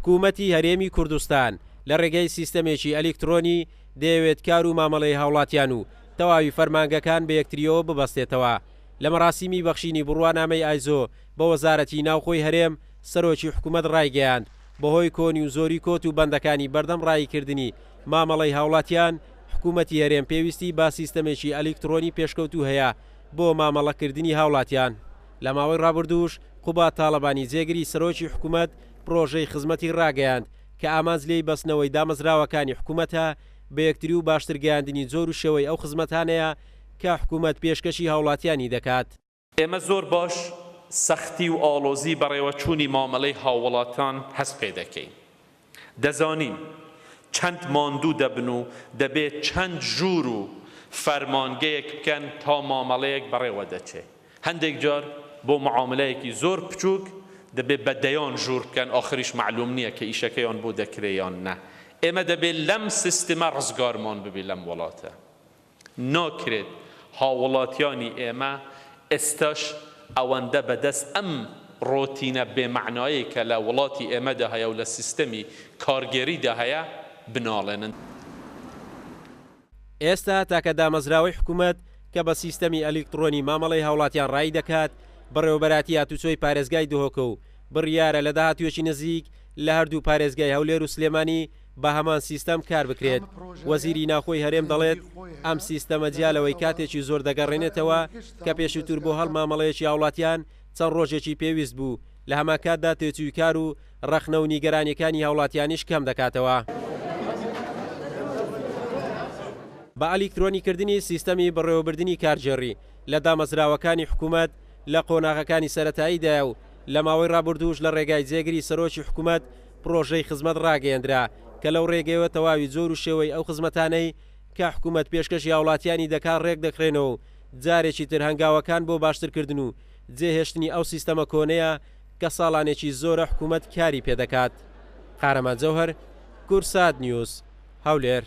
حکوومەتی هەرێمی کوردستان لە ڕێگەی سیستەمێکی ئەلکترۆنی دەیەوێت کار و مامەڵەی هاوڵاتیان و تەواوی فەرمانگەکان بە یەکتریەوە ببەستێتەوە. لە مەراسیمی بەخشینی بڕوانامەی ئایزۆ بە وەزارەتی ناوخۆی هەرێم سەرۆکی حکوومەت ڕایگەیاند بەهۆی کۆنی و زۆری کۆت و بەندەکانی بەردەم ڕایکردنی مامەڵەی هاوڵاتیان حکوومەتی هەرێم پێویستی با سیستەمێکی ئەلکترۆنی پێشکەوتوو هەیە بۆ مامەڵەکردنی هاوڵاتیان. لە ماوەی ڕابردووش قوبا تاڵەبانی جێگری سەرۆکی حکوومەت پرۆژەی خزمەتی ڕاگەیاند کە ئامانج لێی بەستنەوەی دامەزراوەکانی حکوومەتە بە یەکتری و باشتر گەیاندنی زۆر و شێوەی ئەو خزمەتانەیە کە حکوومەت پێشکەشی هاوڵاتیانی دەکات. ئێمە زۆر باش سەختی و ئاڵۆزی بەڕێوەچوونی مامەڵەی هاوڵاتان هەست پێ دەکەین. دەزانین چەند ماندوو دەبن و دەبێت چەند ژوور و فەرمانگەیەک بکەن تا مامەڵەیەک بەڕێوە دەچێت. هەندێک جار بۆ معاملەیەکی زۆر بچووک دەبێت بە دەیان ژوور بکەن ئاخریش معلوم نییە کە ئیشەکەیان بۆ دەکرێیان نە. ئێمە دەبێت لەم سیستەمە ڕزگارمان ببێ لەم وڵاتە. ناکرێت هاوڵاتیانی ئێمە ئێستاش ئەوەندە بەدەست ئەم ڕۆتینە بێمەعنایی کە لە وڵاتی ئێمەدا هەیە و لە سیستەمی کارگێریدا هەیە بناڵێنن. ئێستا تاکە دامەزراوەی حکوومەت کە بە سیستەمی ئەلکترۆنی مامەڵەی هاوڵاتیان ڕای دەکات بەڕێوەبەراتی هاتوچۆی پارێزگای دهۆکە و بڕیارە لە داهاتوێکی نزیک لە هەردوو پارێزگای هەولێر و سلێمانی بە هەمان سیستەم کار بکرێت. وەزیری ناوخۆی هەرێم دەڵێت ئەم سیستەمە جیالەوەی کاتێکی زۆر دەگەڕێنێتەوە کە پێشووتر بۆ هەڵ مامەڵەیەکی هاوڵاتیان چەند ڕۆژێکی پێویست بوو لە هەمان کاتدا تێچووی کار و ڕەخنە و نیگەرانیەکانی هاوڵاتیانیش کەم دەکاتەوە. بە ئەلکترۆنیکردنی سیستەمی بەڕێوەبردننی کارژێڕی لە دامەزراوەکانی حکوومەت لە قۆناغەکانی سەرەتاییدا و لە ماوەی ڕابردووش لە ڕێگای جێگری سەرۆکی حکوومەت پرۆژەی خزمەت ڕاگەیەندرا کە لەو ڕێگەیەوە تەواوی زۆر و شێوەی ئەو خزمەتانەی کە حکوومەت پێشکەشی هاوڵاتیانی دەکات ڕێک دەکرێنەوە و جارێکی تر هەنگاوەکان بۆ باشترکردن و جێهێشتنی ئەو سیستەمە کۆنەیە کە ساڵانێکی زۆرە حکوومەت کاری پێدەکات. قارەمان جەوهەر، کورسات نیوز، هەولێر.